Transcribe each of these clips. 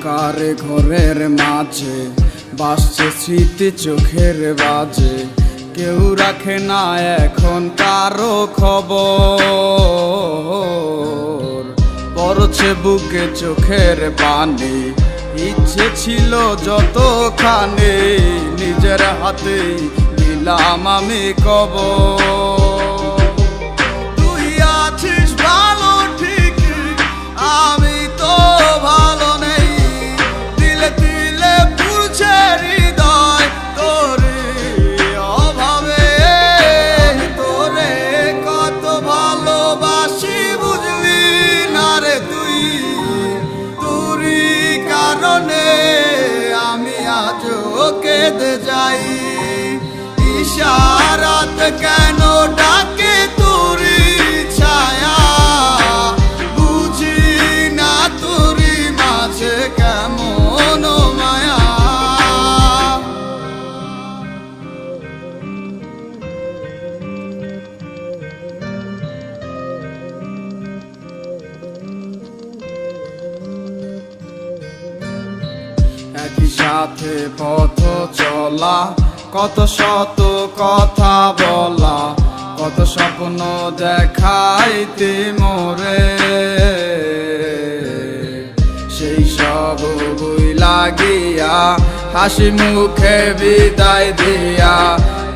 অন্ধকার ঘরের মাঝে বাসছে স্মৃতি চোখের বাজে, কেউ রাখে না এখন কারো খবর। পড়ছে বুকে চোখের পানি, ইচ্ছে ছিল যতখানি নিজের হাতেই দিলাম আমি কবর। তুই আছিস ভালো ঠিক, আমি তো ভালো নেই, দিলে দিলে পুড়ছে হৃদয় তোর অভাবে। তোরে কত ভালোবাসি বুঝলি না রে তুই, তোরই কারণে আমি আজও কেঁদে যাই। ইশারাত কেন ডাকে তোরই ছায়া, বুঝি না তোরই মাঝে কেমন মায়া। একই সাথে পথ চলা, কত শত কথা বলা, কত স্বপ্ন দেখাইতে মোরে, সেই সব বই লাগিয়া হাসি মুখে বিদায় দিয়া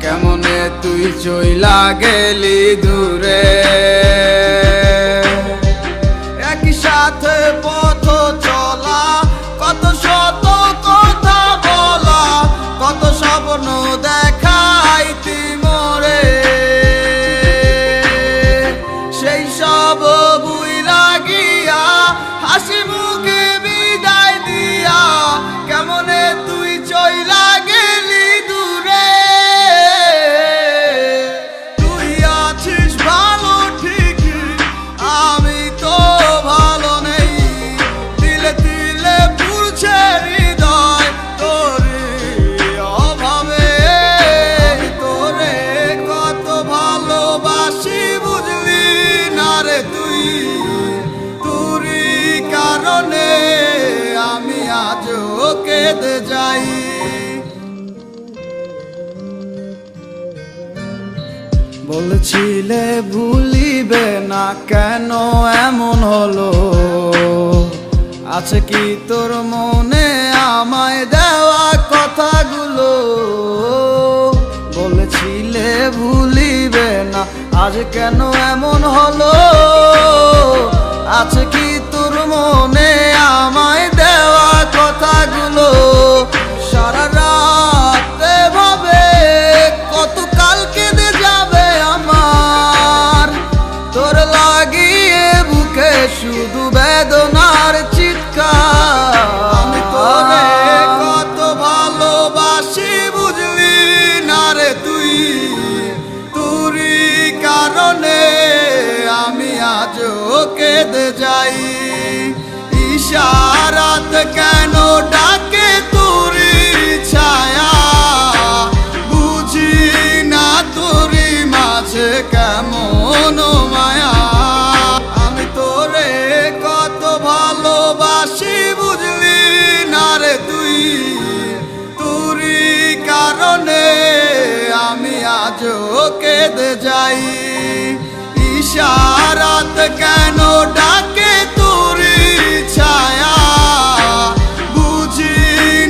কেমনে তুই চইলা গেলি দূরে। একই সাথে পথ চলা, কত শত কথা বলা, কত স্বপ্ন দেখাইতি মোরে, সেই সব বুই লাগিয়া হাসি মুখে বিদায় দিয়া কেমনে তুই চইলা গেলি দূরে। তুই আছিস ভালো ঠিক, আমি তো ভালো নেই, দিলে দিলে পুড়ছে হৃদয় তোর অভাবে। তোরে কত ভালোবাসি বুঝলি না রে তুই, তোরই কারণে আমি আজও কেঁদে যাই। বলছিলে ভুলিবে না, কেন এমন হলো? আছে কি তোর মনে আমায় দেওয়া কথাগুলো? বলেছিলে ভুলিবে না, আজ কেন এমন হলো? আছে কি তোর মনে আমায় দেওয়া কথাগুলো? সারা রাত ভাবে কত কাল কেঁদে যাবে আমার, তোর লাগিয়ে বুকে শুধু বেদনার চিৎকার। আমি তোরে কত ভালোবাসি বুঝলি না রে তুই, তোরই কারণে আমি আজও কেঁদে যাই। ইশারাত কেন ডাকে তোরই ছায়া, বুঝি না তোরই মাঝে কেমন মায়া। আমি তোরে কত ভালোবাসি বুঝলি না রে তুই, তোরই কারণে আমি আজও কেঁদে যাই। ইশারাত কেন ডাকে তোরই ছায়া, বুঝি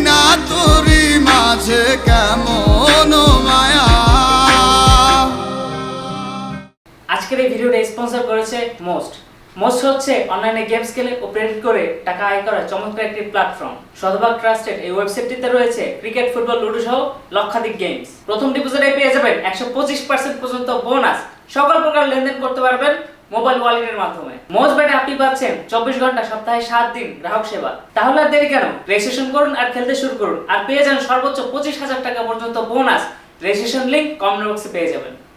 না তোরই মাঝে কেমন মায়া। আজকের এই ভিডিওটা স্পন্সর করেছে মোস্ট। মোস্ট হচ্ছে অনলাইনে গেমস খেলে ও প্রেরিত করে টাকা আয় করার চমৎকার একটি প্ল্যাটফর্ম। শতভাগ ট্রাস্টেড এই ওয়েবসাইটটিতে রয়েছে ক্রিকেট, ফুটবল, লুডো সহ লক্ষাধিক গেমস। প্রথম ডিপোজিটে পেয়ে যাবেন 125% পর্যন্ত বোনাস। সকল প্রকার লেনদেন করতে পারবেন মোবাইল ওয়ালেটের মাধ্যমে। মোস্ট ব্যাটে আপনি পাচ্ছেন 24 ঘন্টা সপ্তাহে 7 দিন গ্রাহক সেবা। তাহলে আর দেরি কেন, রেজিস্ট্রেশন করুন আর খেলতে শুরু করুন, আর পেয়ে যান সর্বোচ্চ 25,000 টাকা পর্যন্ত বোনাস। রেজিস্ট্রেশন লিংক কমেন্ট বক্সে পেয়ে যাবেন।